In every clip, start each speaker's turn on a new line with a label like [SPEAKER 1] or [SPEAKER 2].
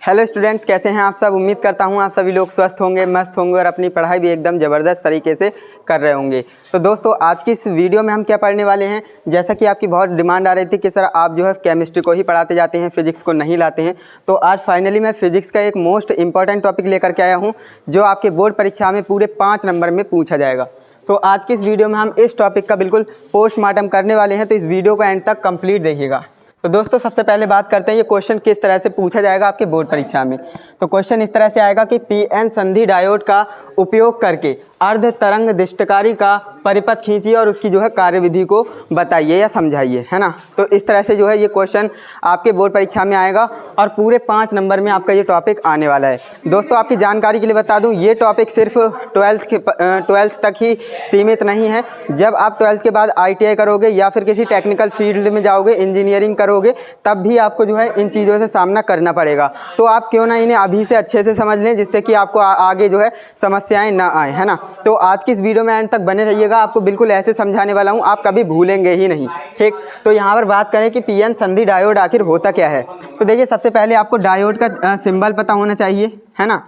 [SPEAKER 1] Hello students, कैसे हैं आप सब। उम्मीद करता हूं आप सभी लोग स्वस्थ होंगे, मस्त होंगे और अपनी पढ़ाई भी एकदम ज़बरदस्त तरीके से कर रहे होंगे। तो दोस्तों, आज की इस वीडियो में हम क्या पढ़ने वाले हैं, जैसा कि आपकी बहुत डिमांड आ रही थी कि सर आप जो है केमिस्ट्री को ही पढ़ाते जाते हैं, फिजिक्स को नहीं लाते हैं। तो आज फाइनली मैं फिजिक्स का एक मोस्ट इंपॉर्टेंट टॉपिक लेकर के आया हूँ, जो आपके बोर्ड परीक्षा में पूरे 5 नंबर में पूछा जाएगा। तो आज की इस वीडियो में हम इस टॉपिक का बिल्कुल पोस्टमार्टम करने वाले हैं, तो इस वीडियो को एंड तक कंप्लीट देखिएगा। तो दोस्तों, सबसे पहले बात करते हैं ये क्वेश्चन किस तरह से पूछा जाएगा आपके बोर्ड परीक्षा में। तो क्वेश्चन इस तरह से आएगा कि पीएन संधि डायोड का उपयोग करके अर्ध तरंग दृष्टिकारी का परिपथ खींचिए और उसकी जो है कार्यविधि को बताइए या समझाइए, है ना। तो इस तरह से जो है ये क्वेश्चन आपके बोर्ड परीक्षा में आएगा और पूरे 5 नंबर में आपका ये टॉपिक आने वाला है। दोस्तों, आपकी जानकारी के लिए बता दूं, ये टॉपिक सिर्फ 12th तक ही सीमित नहीं है। जब आप 12th के बाद ITI करोगे या फिर किसी टेक्निकल फील्ड में जाओगे, इंजीनियरिंग करोगे, तब भी आपको जो है इन चीज़ों से सामना करना पड़ेगा। तो आप क्यों ना इन्हें अभी से अच्छे से समझ लें, जिससे कि आपको आगे जो है समस्याएं ना आए, है ना। तो आज की इस वीडियो में एंड तक बने रहिएगा, आपको बिल्कुल ऐसे समझाने वाला हूं, आप कभी भूलेंगे ही नहीं, ठीक। तो यहाँ पर बात करें कि पीएन संधि डायोड आखिर होता क्या है। तो देखिए, सबसे पहले आपको डायोड का सिंबल पता होना चाहिए, है ना।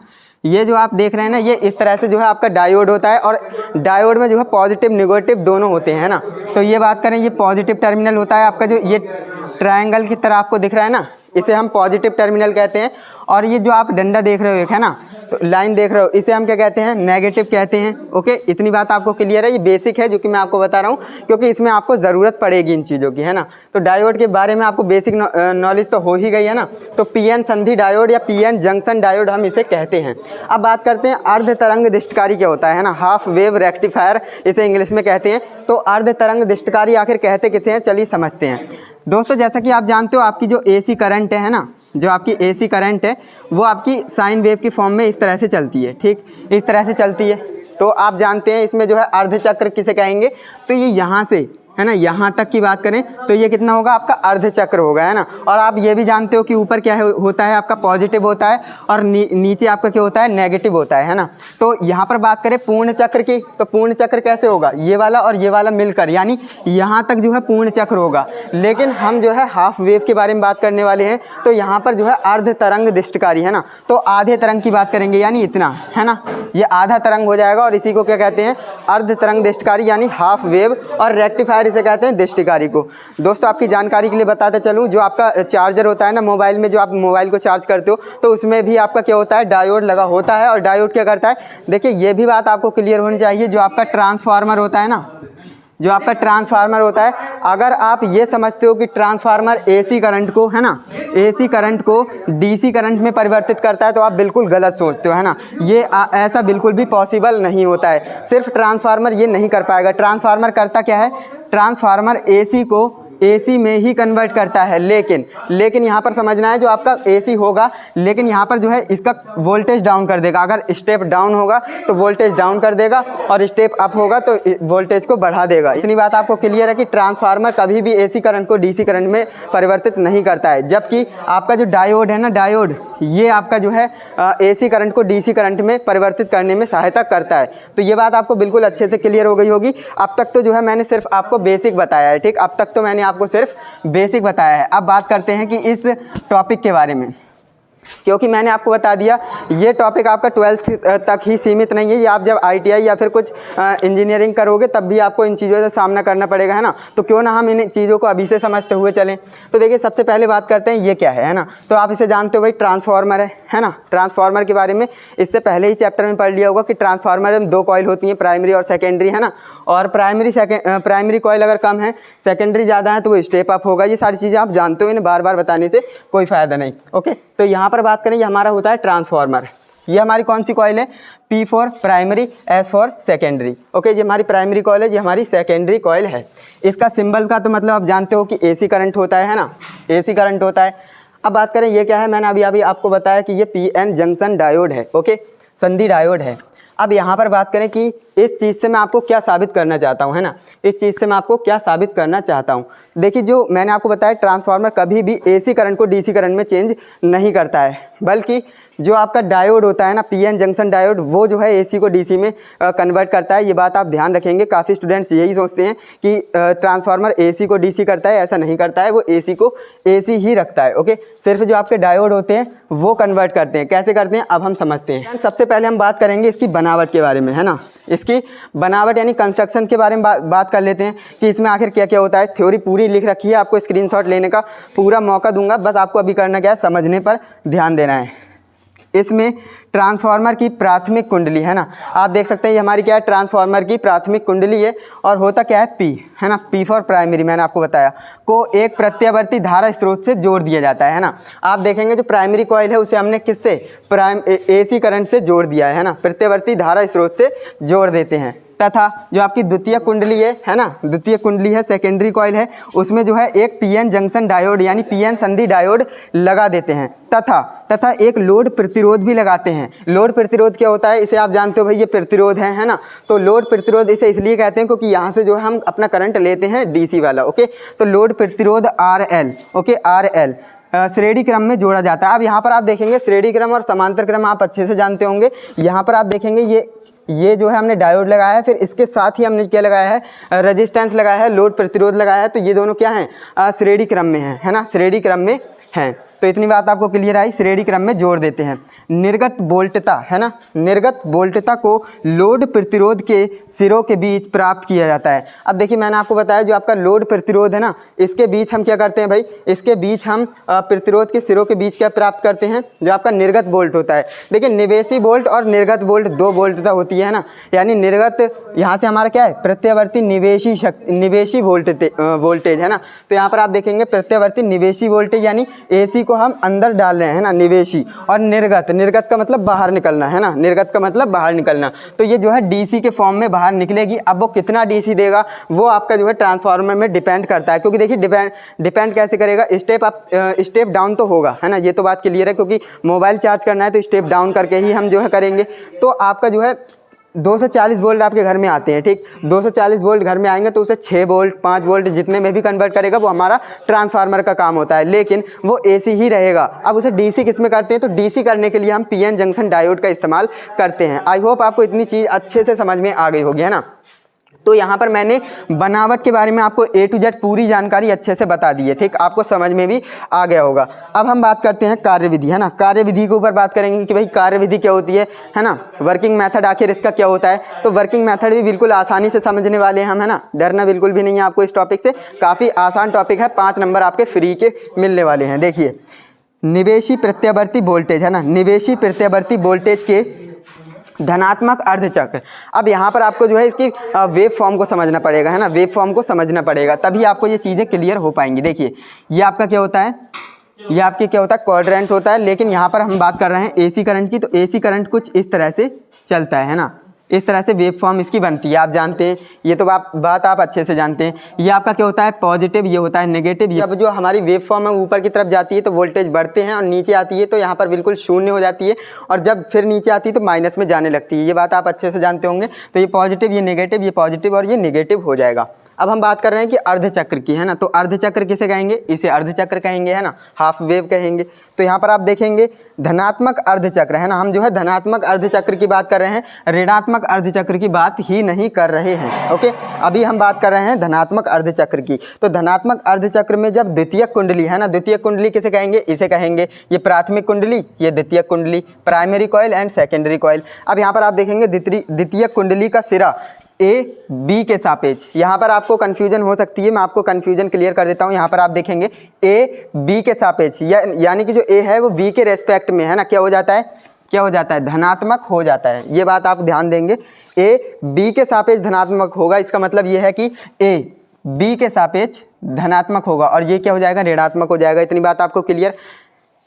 [SPEAKER 1] ये जो आप देख रहे हैं ना, ये इस तरह से जो है आपका डायोड होता है और डायोड में जो है पॉजिटिव निगेटिव दोनों होते हैं, है ना। तो ये बात करें, ये पॉजिटिव टर्मिनल होता है आपका, जो ये ट्रायंगल की तरह आपको दिख रहा है ना, इसे हम पॉजिटिव टर्मिनल कहते हैं। और ये जो आप डंडा देख रहे हो एक, है ना, तो लाइन देख रहे हो, इसे हम क्या कहते हैं, नेगेटिव कहते हैं। ओके, इतनी बात आपको क्लियर है। ये बेसिक है जो कि मैं आपको बता रहा हूँ, क्योंकि इसमें आपको ज़रूरत पड़ेगी इन चीज़ों की, है ना। तो डायोड के बारे में आपको बेसिक नॉलेज तो हो ही गई है ना। तो पीएन संधि डायोड या पीएन जंक्शन डायोड हम इसे कहते हैं। अब बात करते हैं अर्ध तरंग दृष्टिकारी क्या होता है ना, हाफ वेव रेक्टिफायर इसे इंग्लिश में कहते हैं। तो अर्ध तरंग दृष्टिकारी आखिर कहते किसे हैं, चलिए समझते हैं। दोस्तों, जैसा कि आप जानते हो, आपकी जो AC करंट है ना, जो आपकी AC करंट है, वो आपकी साइन वेव की फॉर्म में इस तरह से चलती है, ठीक, इस तरह से चलती है। तो आप जानते हैं इसमें जो है अर्धचक्र किसे कहेंगे। तो ये यहाँ से, है ना, यहाँ तक की बात करें तो ये कितना होगा, आपका अर्धचक्र होगा, है ना। और आप ये भी जानते हो कि ऊपर क्या होता है, आपका पॉजिटिव होता है और नीचे आपका क्या होता है, नेगेटिव होता है ना। तो यहाँ पर बात करें पूर्ण चक्र की, तो पूर्ण चक्र कैसे होगा, ये वाला और ये वाला मिलकर, यानी यहाँ तक जो है पूर्ण चक्र होगा। लेकिन हम जो है हाफ वेव के बारे में बात करने वाले हैं, तो यहाँ पर जो है अर्ध तरंग दृष्टिकारी, है ना। तो आधे तरंग की बात करेंगे, यानी इतना, है ना, ये आधा तरंग हो जाएगा और इसी को क्या कहते हैं, अर्ध तरंग दृष्टिकारी यानी हाफ वेव। और रेक्टिफायर इसे कहते हैं दृष्टिकारी को। दोस्तों, आपकी जानकारी के लिए बताते चलूँ, जो आपका चार्जर होता है ना मोबाइल में, जो आप मोबाइल को चार्ज करते हो, तो उसमें भी आपका क्या होता है, डायोड लगा होता है। और डायोड क्या करता है, देखिए ये भी बात आपको क्लियर होनी चाहिए, जो आपका ट्रांसफार्मर होता है ना, जो आपका ट्रांसफार्मर होता है, अगर आप ये समझते हो कि ट्रांसफार्मर AC करंट को, है ना, AC करंट को DC करंट में परिवर्तित करता है, तो आप बिल्कुल गलत सोचते हो, है ना। ये ऐसा बिल्कुल भी पॉसिबल नहीं होता है। सिर्फ ट्रांसफार्मर ये नहीं कर पाएगा। ट्रांसफार्मर करता क्या है, ट्रांसफार्मर AC को AC में ही कन्वर्ट करता है। लेकिन यहाँ पर समझना है, जो आपका AC होगा, लेकिन यहाँ पर जो है इसका वोल्टेज डाउन कर देगा। अगर स्टेप डाउन होगा तो वोल्टेज डाउन कर देगा, और स्टेप अप होगा तो वोल्टेज को बढ़ा देगा। इतनी बात आपको क्लियर है कि ट्रांसफार्मर कभी भी AC करंट को DC करंट में परिवर्तित नहीं करता है। जबकि आपका जो डायोड है ना, डायोड ये आपका जो है AC करंट को DC करंट में परिवर्तित करने में सहायता करता है। तो ये बात आपको बिल्कुल अच्छे से क्लियर हो गई होगी। अब तक तो जो है मैंने सिर्फ आपको बेसिक बताया है, ठीक। अब तक तो मैंने आपको सिर्फ बेसिक बताया है। अब बात करते हैं कि इस टॉपिक के बारे में, क्योंकि मैंने आपको बता दिया ये टॉपिक आपका 12th तक ही सीमित नहीं है। ये आप जब ITI या फिर कुछ इंजीनियरिंग करोगे, तब भी आपको इन चीज़ों से सामना करना पड़ेगा, है ना। तो क्यों ना हम इन चीज़ों को अभी से समझते हुए चलें। तो देखिए, सबसे पहले बात करते हैं ये क्या है ना। तो आप इसे जानते हो भाई, ट्रांसफार्मर है ना। ट्रांसफार्मर के बारे में इससे पहले ही चैप्टर में पढ़ लिया होगा कि ट्रांसफार्मर में 2 कॉइल होती हैं, प्राइमरी और सेकेंडरी, है ना। और प्राइमरी कॉइल अगर कम है, सेकेंडरी ज़्यादा है, तो वो स्टेप अप होगा। ये सारी चीज़ें आप जानते हो, इन्हें बार बार बताने से कोई फ़ायदा नहीं। ओके, तो यहाँ पर बात करें, ये हमारा होता है ट्रांसफार्मर। ये हमारी कौन सी कॉइल है, P for primary, S for secondary. Okay, ये हमारी प्राइमरी कॉइल है, ये हमारी सेकेंडरी कॉइल है। इसका सिंबल का तो मतलब आप जानते हो कि AC करंट होता है ना, AC करंट होता है। अब बात करें ये क्या है, मैंने अभी आपको बताया कि ये PN जंक्शन डायोड है। ओके, संधि डायोड है। अब यहाँ पर बात करें कि इस चीज़ से मैं आपको क्या साबित करना चाहता हूँ, है ना। इस चीज़ से मैं आपको क्या साबित करना चाहता हूँ, देखिए, जो मैंने आपको बताया, ट्रांसफार्मर कभी भी AC करंट को DC करंट में चेंज नहीं करता है, बल्कि जो आपका डायोड होता है ना, पीएन जंक्शन डायोड, वो जो है एसी को डीसी में कन्वर्ट करता है। ये बात आप ध्यान रखेंगे। काफ़ी स्टूडेंट्स यही सोचते हैं कि ट्रांसफार्मर एसी को डीसी करता है, ऐसा नहीं करता है, वो एसी को एसी ही रखता है। ओके, सिर्फ जो आपके डायोड होते हैं वो कन्वर्ट करते हैं। कैसे करते हैं अब हम समझते हैं। सबसे पहले हम बात करेंगे इसकी बनावट के बारे में, है ना। इसकी बनावट यानी कंस्ट्रक्शन के बारे में बात कर लेते हैं कि इसमें आखिर क्या क्या होता है। थ्योरी पूरी लिख रखी है, आपको स्क्रीनशॉट लेने का पूरा मौका दूंगा, बस आपको अभी करना क्या है, समझने पर ध्यान देना है। इसमें ट्रांसफार्मर की प्राथमिक कुंडली, है ना, आप देख सकते हैं ये हमारी क्या है, ट्रांसफार्मर की प्राथमिक कुंडली है। और होता क्या है, पी, है ना, पी फॉर प्राइमरी, मैंने आपको बताया, को एक प्रत्यावर्ती धारा स्रोत से जोड़ दिया जाता है ना। आप देखेंगे जो प्राइमरी कॉइल है उसे हमने किससे, एसी करंट से जोड़ दिया है ना, प्रत्यावर्ती धारा स्रोत से जोड़ देते हैं। तथा जो आपकी द्वितीय कुंडली है ना, द्वितीय कुंडली है, सेकेंडरी कॉइल है, उसमें जो है एक पीएन जंक्शन डायोड यानी पीएन संधि डायोड लगा देते हैं। तथा एक लोड प्रतिरोध भी लगाते हैं। लोड प्रतिरोध क्या होता है, इसे आप जानते हो भाई, ये प्रतिरोध है ना। तो लोड प्रतिरोध इसे इसलिए कहते हैं क्योंकि यहाँ से जो है हम अपना करंट लेते हैं डीसी वाला। ओके, तो लोड प्रतिरोध RL, ओके, RL श्रेणी क्रम में जोड़ा जाता है। अब यहाँ पर आप देखेंगे श्रेणी क्रम और समांतर क्रम आप अच्छे से जानते होंगे। यहाँ पर आप देखेंगे ये जो है हमने डायोड लगाया है, फिर इसके साथ ही हमने क्या लगाया है, रेजिस्टेंस लगाया है, लोड प्रतिरोध लगाया है। तो ये दोनों क्या हैं, श्रेणी क्रम में है ना, श्रेणी क्रम में हैं। तो इतनी बात आपको क्लियर आई, श्रेणी क्रम में जोड़ देते हैं। निर्गत वोल्टता, है ना, निर्गत वोल्टता को लोड प्रतिरोध के सिरों के बीच प्राप्त किया जाता है। अब देखिए मैंने आपको बताया जो आपका लोड प्रतिरोध है ना, इसके बीच हम क्या करते हैं भाई, इसके बीच हम प्रतिरोध के सिरों के बीच क्या प्राप्त करते हैं, जो आपका निर्गत वोल्ट होता है। देखिए निवेशी वोल्ट और निर्गत वोल्ट दो वोल्टता होती है ना, यानी निर्गत यहाँ से हमारा क्या है, प्रत्यावर्ती निवेशी शक्ति, निवेशी वोल्टेज है ना। तो यहाँ पर आप देखेंगे प्रत्यावर्ती निवेशी वोल्टेज यानी एसी को हम अंदर डाल रहे हैं ना, निवेशी, और निर्गत का मतलब बाहर निकलना, है ना, निर्गत का मतलब बाहर निकलना। तो ये जो है डीसी के फॉर्म में बाहर निकलेगी। अब वो कितना डीसी देगा वो आपका जो है ट्रांसफार्मर में डिपेंड करता है, क्योंकि देखिए डिपेंड कैसे करेगा, स्टेप अप स्टेप डाउन तो होगा, है ना, ये तो बात क्लियर है, क्योंकि मोबाइल चार्ज करना है तो स्टेप डाउन करके ही हम जो है करेंगे। तो आपका जो है 240 वोल्ट आपके घर में आते हैं, ठीक, 240 वोल्ट घर में आएंगे तो उसे 6 वोल्ट 5 वोल्ट जितने में भी कन्वर्ट करेगा वो हमारा ट्रांसफार्मर का काम होता है, लेकिन वो एसी ही रहेगा। अब उसे डीसी किस में करते हैं, तो डीसी करने के लिए हम पीएन जंक्शन डायोड का इस्तेमाल करते हैं। आई होप आपको इतनी चीज़ अच्छे से समझ में आ गई होगी, है ना। तो यहाँ पर मैंने बनावट के बारे में आपको A to Z पूरी जानकारी अच्छे से बता दी है, ठीक, आपको समझ में भी आ गया होगा। अब हम बात करते हैं कार्यविधि, है ना, कार्यविधि के ऊपर बात करेंगे कि भाई कार्यविधि क्या होती है ना, वर्किंग मेथड आखिर इसका क्या होता है। तो वर्किंग मेथड भी बिल्कुल आसानी से समझने वाले हैं हम, है ना, डरना बिल्कुल भी नहीं है आपको इस टॉपिक से, काफ़ी आसान टॉपिक है, 5 नंबर आपके फ्री के मिलने वाले हैं। देखिए निवेशी प्रत्यावर्ती वोल्टेज, है ना, निवेशी प्रत्यावर्ती वोल्टेज के धनात्मक अर्धचक्र। अब यहाँ पर आपको जो है इसकी वेव फॉर्म को समझना पड़ेगा, है ना, वेव फॉर्म को समझना पड़ेगा, तभी आपको ये चीज़ें क्लियर हो पाएंगी। देखिए ये आपका क्या होता है, ये आपके क्या होता है, क्वाड्रेंट होता है, लेकिन यहाँ पर हम बात कर रहे हैं एसी करंट की। तो एसी करंट कुछ इस तरह से चलता है ना, इस तरह से वेव फॉर्म इसकी बनती है, आप जानते हैं, ये तो बात आप अच्छे से जानते हैं। ये आपका क्या होता है, पॉजिटिव, ये होता है नेगेटिव। जब जो हमारी वेव फॉर्म है ऊपर की तरफ जाती है तो वोल्टेज बढ़ते हैं, और नीचे आती है तो यहाँ पर बिल्कुल शून्य हो जाती है, और जब फिर नीचे आती है तो माइनस में जाने लगती है। ये बात आप अच्छे से जानते होंगे। तो ये पॉजिटिव, ये नेगेटिव, ये पॉजिटिव और ये नेगेटिव हो जाएगा। अब हम बात कर रहे हैं कि अर्धचक्र की, है ना। तो अर्धचक्र किसे कहेंगे, इसे अर्धचक्र कहेंगे, है ना, हाफ वेव कहेंगे। तो यहाँ पर आप देखेंगे धनात्मक अर्धचक्र, है ना, हम जो है धनात्मक अर्धचक्र की बात कर रहे हैं, ऋणात्मक अर्धचक्र की बात ही नहीं कर रहे हैं। ओके, अभी हम बात कर रहे हैं धनात्मक अर्धचक्र की। तो धनात्मक अर्धचक्र में जब द्वितीय कुंडली, है ना, द्वितीय कुंडली किसे कहेंगे, इसे कहेंगे, ये प्राथमिक कुंडली, ये द्वितीय कुंडली, primary coil and secondary coil. अब यहाँ पर आप देखेंगे द्वितीय कुंडली का सिरा ए बी के सापेक्ष, यहाँ पर आपको कन्फ्यूजन हो सकती है, मैं आपको कन्फ्यूजन क्लियर कर देता हूँ। यहाँ पर आप देखेंगे ए बी के सापेक्ष, यानी कि जो ए है वो बी के रेस्पेक्ट में, है ना, क्या हो जाता है, क्या हो जाता है, धनात्मक हो जाता है। ये बात आप ध्यान देंगे, ए बी के सापेक्ष धनात्मक होगा, इसका मतलब ये है कि ए बी के सापेक्ष धनात्मक होगा, और ये क्या हो जाएगा, ऋणात्मक हो जाएगा। इतनी बात आपको क्लियर।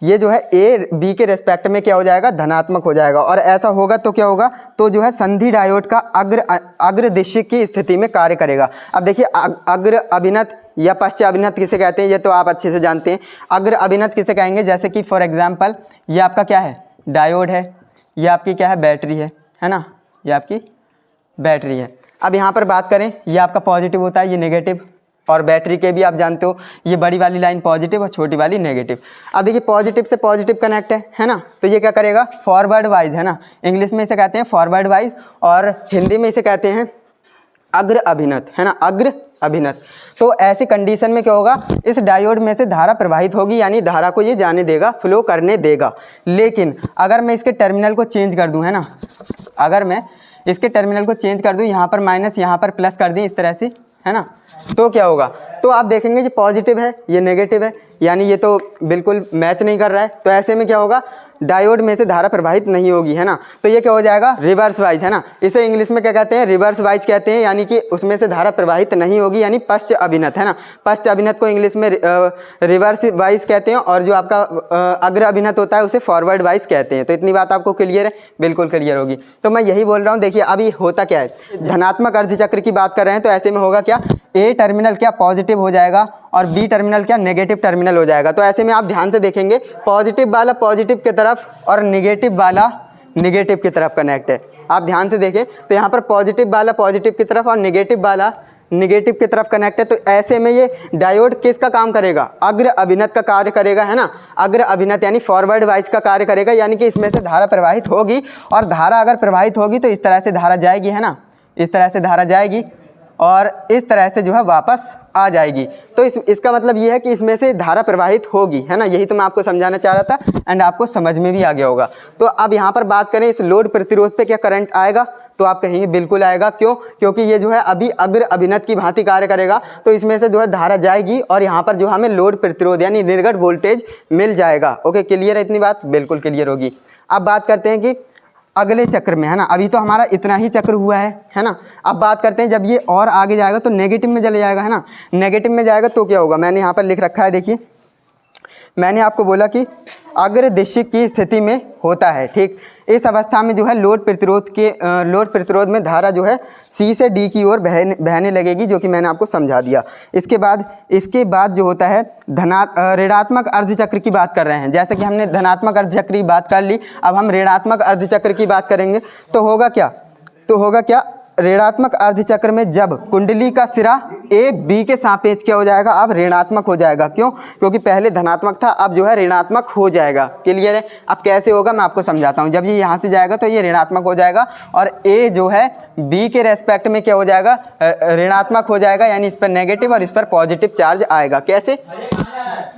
[SPEAKER 1] ये जो है ए बी के रेस्पेक्ट में क्या हो जाएगा, धनात्मक हो जाएगा। और ऐसा होगा तो क्या होगा, तो जो है संधि डायोड का अग्र दिशा की स्थिति में कार्य करेगा। अब देखिए अग्र अभिनत या पश्चात अभिनत किसे कहते हैं, ये तो आप अच्छे से जानते हैं। अग्र अभिनत किसे कहेंगे, जैसे कि फॉर एग्जांपल ये आपका क्या है, डायोड है, ये आपकी क्या है, बैटरी है ना, ये आपकी बैटरी है। अब यहाँ पर बात करें, ये आपका पॉजिटिव होता है, ये नेगेटिव, और बैटरी के भी आप जानते हो, ये बड़ी वाली लाइन पॉजिटिव और छोटी वाली नेगेटिव। अब देखिए पॉजिटिव से पॉजिटिव कनेक्ट है ना, तो ये क्या करेगा, फॉरवर्ड वाइज है ना, इंग्लिश में इसे कहते हैं फॉरवर्ड वाइज और हिंदी में इसे कहते हैं अग्र अभिनत, है ना, अग्र अभिनत। तो ऐसी कंडीशन में क्या होगा, इस डायोड में से धारा प्रवाहित होगी, यानी धारा को ये जाने देगा, फ्लो करने देगा। लेकिन अगर मैं इसके टर्मिनल को चेंज कर दूं, है ना, अगर मैं इसके टर्मिनल को चेंज कर दूं, यहाँ पर माइनस यहाँ पर प्लस कर दें इस तरह से, है ना, तो क्या होगा, तो आप देखेंगे कि पॉजिटिव है ये नेगेटिव है, यानी ये तो बिल्कुल मैच नहीं कर रहा है। तो ऐसे में क्या होगा, डायोड में से धारा प्रवाहित नहीं होगी, है ना। तो ये क्या हो जाएगा, रिवर्स वाइज, है ना, इसे इंग्लिश में क्या कहते हैं, रिवर्स वाइज कहते हैं, यानी कि उसमें से धारा प्रवाहित नहीं होगी, यानी पश्च अभिनत, है ना। पश्च अभिनत को इंग्लिश में रिवर्स वाइज कहते हैं और जो आपका अग्र अभिनत होता है उसे फॉरवर्ड वाइज कहते हैं। तो इतनी बात आपको क्लियर है, बिल्कुल क्लियर होगी। तो मैं यही बोल रहा हूँ, देखिए अभी होता क्या है, धनात्मक अर्धचक्र की बात कर रहे हैं, तो ऐसे में होगा क्या, ए टर्मिनल क्या पॉजिटिव हो जाएगा और बी टर्मिनल क्या नेगेटिव टर्मिनल हो जाएगा। तो ऐसे में आप ध्यान से देखेंगे, पॉजिटिव वाला पॉजिटिव की तरफ और नेगेटिव वाला नेगेटिव की तरफ कनेक्ट है। आप ध्यान से देखें तो यहाँ पर पॉजिटिव वाला पॉजिटिव की तरफ और नेगेटिव वाला नेगेटिव की तरफ कनेक्ट है। तो ऐसे में ये डायोड किसका काम करेगा, अग्र अभिनत का कार्य करेगा, है ना, अग्र अभिनत यानी फॉरवर्ड वाइज का कार्य करेगा, यानी कि इसमें से धारा प्रवाहित होगी और धारा अगर प्रवाहित होगी तो इस तरह से धारा जाएगी, है ना, इस तरह से धारा जाएगी और इस तरह से जो है वापस आ जाएगी। तो इसका मतलब ये है कि इसमें से धारा प्रवाहित होगी, है ना, यही तो मैं आपको समझाना चाह रहा था एंड आपको समझ में भी आ गया होगा। तो अब यहाँ पर बात करें इस लोड प्रतिरोध पे क्या करंट आएगा, तो आप कहेंगे बिल्कुल आएगा। क्यों, क्योंकि ये जो है अभी अग्र अभिनत की भांति कार्य करेगा, तो इसमें से जो है धारा जाएगी और यहाँ पर जो हमें लोड प्रतिरोध यानी निर्गत वोल्टेज मिल जाएगा। ओके, क्लियर है इतनी बात, बिल्कुल क्लियर होगी। अब बात करते हैं कि अगले चक्र में, है ना, अभी तो हमारा इतना ही चक्र हुआ है ना। अब बात करते हैं जब ये और आगे जाएगा तो नेगेटिव में चले जाएगा, है ना, नेगेटिव में जाएगा तो क्या होगा, मैंने यहाँ पर लिख रखा है, देखिए मैंने आपको बोला कि अग्र दिशा की स्थिति में होता है, ठीक। इस अवस्था में जो है लोड प्रतिरोध में धारा जो है सी से डी की ओर बहने लगेगी, जो कि मैंने आपको समझा दिया। इसके बाद जो होता है ऋणात्मक अर्धचक्र की बात कर रहे हैं। जैसे कि हमने धनात्मक अर्धचक्र की बात कर ली, अब हम ऋणात्मक अर्धचक्र की बात करेंगे। तो होगा क्या, ऋणात्मक अर्धचक्र में जब कुंडली का सिरा ए बी के सापेक्ष क्या हो जाएगा, अब ऋणात्मक हो जाएगा। क्यों, क्योंकि पहले धनात्मक था, अब जो है ऋणात्मक हो जाएगा। क्लियर है। अब कैसे होगा मैं आपको समझाता हूँ। जब ये यहाँ से जाएगा तो ये ऋणात्मक हो जाएगा और ए जो है बी के रेस्पेक्ट में क्या हो जाएगा, ऋणात्मक हो जाएगा, यानी इस पर नेगेटिव और इस पर पॉजिटिव चार्ज आएगा। कैसे,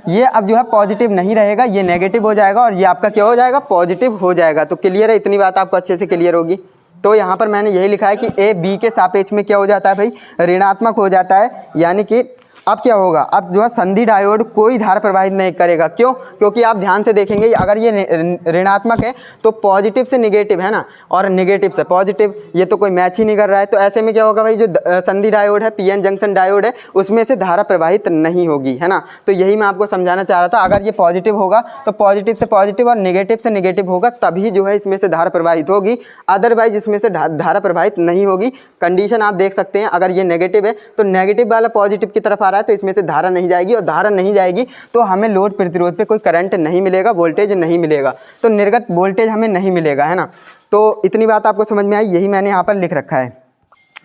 [SPEAKER 1] ये अब जो है पॉजिटिव नहीं रहेगा, ये नेगेटिव हो जाएगा और ये आपका क्या हो जाएगा, पॉजिटिव हो जाएगा। तो क्लियर है, इतनी बात आपको अच्छे से क्लियर होगी। तो यहाँ पर मैंने यही लिखा है कि ए बी के सापेक्ष में क्या हो जाता है भाई, ऋणात्मक हो जाता है। यानी कि अब क्या होगा, अब जो है संधि डायोड कोई धारा प्रवाहित नहीं करेगा। क्यों, क्योंकि आप ध्यान से देखेंगे अगर ये ऋणात्मक है तो पॉजिटिव से निगेटिव, है ना, और निगेटिव से पॉजिटिव, ये तो कोई मैच ही नहीं कर रहा है। तो ऐसे में क्या होगा भाई, जो संधि डायोड है, पीएन जंक्शन डायोड है, उसमें से धारा प्रवाहित नहीं होगी, है ना। तो यही मैं आपको समझाना चाह रहा था। अगर ये पॉजिटिव होगा तो पॉजिटिव से पॉजिटिव और निगेटिव से निगेटिव होगा, तभी जो है इसमें से धारा प्रवाहित होगी, अदरवाइज इसमें से धारा प्रवाहित नहीं होगी। कंडीशन आप देख सकते हैं, अगर ये नेगेटिव है तो नेगेटिव वाला पॉजिटिव की तरफ आ रहा है, तो इसमें से धारा नहीं जाएगी, और धारा नहीं जाएगी तो हमें लोड प्रतिरोध पे कोई करंट नहीं मिलेगा, वोल्टेज नहीं मिलेगा, तो निर्गत वोल्टेज हमें नहीं मिलेगा, है ना। तो इतनी बात आपको समझ में आई, यही मैंने यहाँ पर लिख रखा है।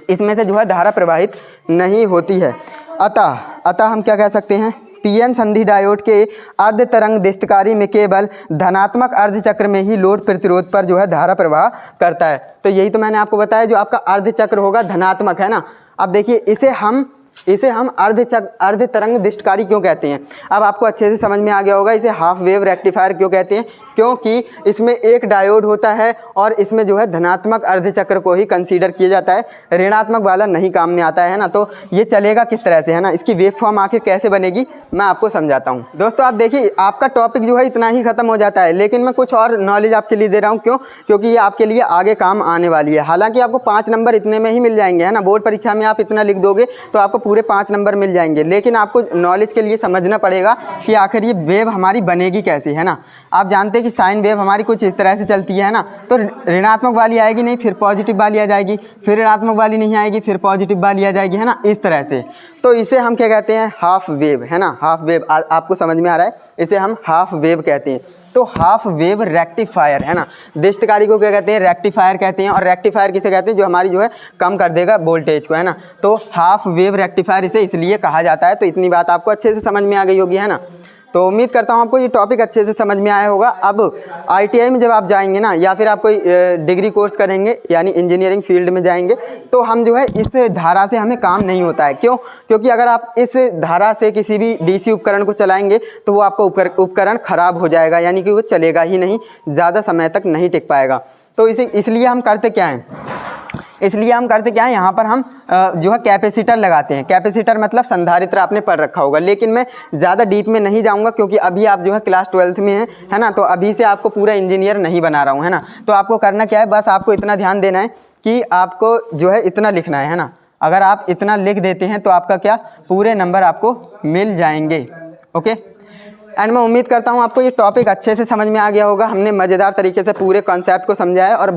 [SPEAKER 1] इसमें से जो है धारा प्रवाहित नहीं होती है। अतः हम क्या कह सकते हैं, पीएन संधि डायोड के अर्ध तरंग दिष्टकारी में केवल धनात्मक अर्धचक्र में ही लोड प्रतिरोध पर जो है धारा प्रवाह करता है। तो यही तो मैंने आपको बताया, जो आपका अर्धचक्र होगा धनात्मक, है ना। अब देखिए इसे हम अर्ध तरंग दिष्टकारी क्यों कहते हैं, अब आपको अच्छे से समझ में आ गया होगा। इसे हाफ वेव रेक्टिफायर क्यों कहते हैं, क्योंकि इसमें एक डायोड होता है और इसमें जो है धनात्मक अर्धचक्र को ही कंसीडर किया जाता है, ऋणात्मक वाला नहीं काम में आता है ना। तो ये चलेगा किस तरह से, है ना, इसकी वेव फॉर्म आखिर कैसे बनेगी मैं आपको समझाता हूँ। दोस्तों आप देखिए, आपका टॉपिक जो है इतना ही खत्म हो जाता है, लेकिन मैं कुछ और नॉलेज आपके लिए दे रहा हूँ। क्यों, क्योंकि ये आपके लिए आगे काम आने वाली है। हालांकि आपको 5 नंबर इतने में ही मिल जाएंगे, है ना, बोर्ड परीक्षा में आप इतना लिख दोगे तो आपको पूरे 5 नंबर मिल जाएंगे, लेकिन आपको नॉलेज के लिए समझना पड़ेगा कि आखिर ये वेव हमारी बनेगी कैसी, है ना। आप जानते हैं कि साइन वेव हमारी कुछ इस तरह से चलती है ना, तो ऋणात्मक वाली आएगी नहीं, फिर पॉजिटिव वाली आ जाएगी, फिर ऋणात्मक वाली नहीं आएगी, फिर पॉजिटिव वाली आ जाएगी, है ना, इस तरह से। तो इसे हम क्या कहते हैं, हाफ वेव, है ना, हाफ वेव। आपको समझ में आ रहा है, इसे हम हाफ वेव कहते हैं। तो हाफ वेव रेक्टिफायर है ना, दृष्टकारी को क्या कहते हैं, रेक्टिफायर कहते हैं। और रेक्टिफायर किसे कहते हैं, जो हमारी जो है कम कर देगा वोल्टेज को, है ना। तो हाफ वेव रेक्टिफायर इसे इसलिए कहा जाता है। तो इतनी बात आपको अच्छे से समझ में आ गई होगी, है ना। तो उम्मीद करता हूँ आपको ये टॉपिक अच्छे से समझ में आया होगा। अब ITI में जब आप जाएंगे ना, या फिर आप कोई डिग्री कोर्स करेंगे यानी इंजीनियरिंग फील्ड में जाएंगे, तो हम जो है इस धारा से हमें काम नहीं होता है। क्यों? क्योंकि अगर आप इस धारा से किसी भी DC उपकरण को चलाएंगे तो वो आपका उपकरण ख़राब हो जाएगा, यानी कि वो चलेगा ही नहीं, ज़्यादा समय तक नहीं टिक पाएगा। तो इसलिए हम करते क्या हैं, यहाँ पर हम जो है कैपेसिटर लगाते हैं। कैपेसिटर मतलब संधारित्र आपने पढ़ रखा होगा, लेकिन मैं ज़्यादा डीप में नहीं जाऊंगा क्योंकि अभी आप जो है क्लास 12th में हैं, है ना। तो अभी से आपको पूरा इंजीनियर नहीं बना रहा हूँ, है ना। तो आपको करना क्या है, बस आपको इतना ध्यान देना है कि आपको जो है इतना लिखना है ना। अगर आप इतना लिख देते हैं तो आपका क्या, पूरे नंबर आपको मिल जाएंगे। ओके, एंड मैं उम्मीद करता हूँ आपको ये टॉपिक अच्छे से समझ में आ गया होगा। हमने मज़ेदार तरीके से पूरे कॉन्सेप्ट को समझा है और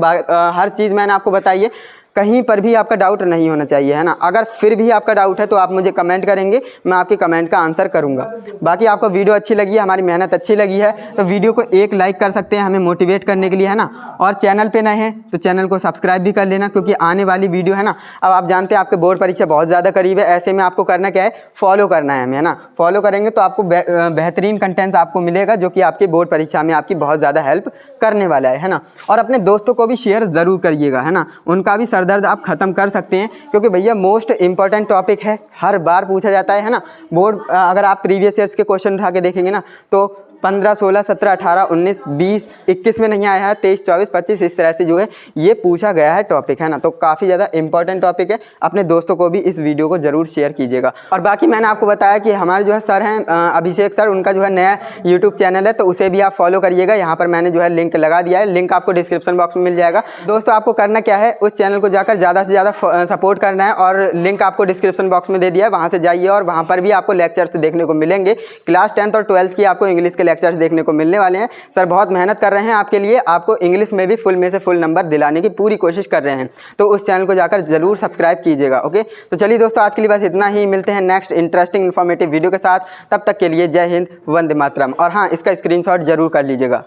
[SPEAKER 1] हर चीज़ मैंने आपको बताई है। कहीं पर भी आपका डाउट नहीं होना चाहिए, है ना। अगर फिर भी आपका डाउट है तो आप मुझे कमेंट करेंगे, मैं आपके कमेंट का आंसर करूंगा। बाकी आपको वीडियो अच्छी लगी है, हमारी मेहनत अच्छी लगी है, तो वीडियो को एक लाइक कर सकते हैं हमें मोटिवेट करने के लिए, है ना। और चैनल पे नए हैं तो चैनल को सब्सक्राइब भी कर लेना, क्योंकि आने वाली वीडियो, है ना, अब आप जानते हैं आपके बोर्ड परीक्षा बहुत ज़्यादा करीब है। ऐसे में आपको करना क्या है, फॉलो करना है हमें, है ना। फॉलो करेंगे तो आपको बेहतरीन कंटेंट्स आपको मिलेगा, जो कि आपकी बोर्ड परीक्षा में आपकी बहुत ज़्यादा हेल्प करने वाला है ना। और अपने दोस्तों को भी शेयर ज़रूर करिएगा, है ना, उनका भी सरदर्द आप ख़त्म कर सकते हैं। क्योंकि भैया मोस्ट इंपॉर्टेंट टॉपिक है, हर बार पूछा जाता है ना। बोर्ड अगर आप प्रीवियस ईयर्स के क्वेश्चन उठा के देखेंगे ना, तो 15, 16, 17, 18, 19, 20, 21 में नहीं आया है, 23, 24, 25 इस तरह से जो है ये पूछा गया है टॉपिक, है ना। तो काफ़ी ज़्यादा इंपॉर्टेंट टॉपिक है, अपने दोस्तों को भी इस वीडियो को ज़रूर शेयर कीजिएगा। और बाकी मैंने आपको बताया कि हमारे जो है सर हैं अभिषेक सर, उनका जो है नया यूट्यूब चैनल है, तो उसे भी आप फॉलो करिएगा। यहाँ पर मैंने जो है लिंक लगा दिया है, लिंक आपको डिस्क्रिप्शन बॉक्स में मिल जाएगा। दोस्तों आपको करना क्या है, उस चैनल को जाकर ज़्यादा से ज़्यादा सपोर्ट करना है, और लिंक आपको डिस्क्रिप्शन बॉक्स में दे दिया है, वहाँ से जाइए और वहाँ पर भी आपको लेक्चर्स देखने को मिलेंगे। क्लास 10th और 12th की आपको इंग्लिश के लेक्चर्स देखने को मिलने वाले हैं। सर बहुत मेहनत कर रहे हैं आपके लिए, आपको इंग्लिश में भी फुल में से फुल नंबर दिलाने की पूरी कोशिश कर रहे हैं। तो उस चैनल को जाकर जरूर सब्सक्राइब कीजिएगा। ओके, तो चलिए दोस्तों आज के लिए बस इतना ही, मिलते हैं नेक्स्ट इंटरेस्टिंग इन्फॉर्मेटिव वीडियो के साथ। तब तक के लिए जय हिंद, वंदे मातरम। और हाँ, इसका स्क्रीनशॉट जरूर कर लीजिएगा।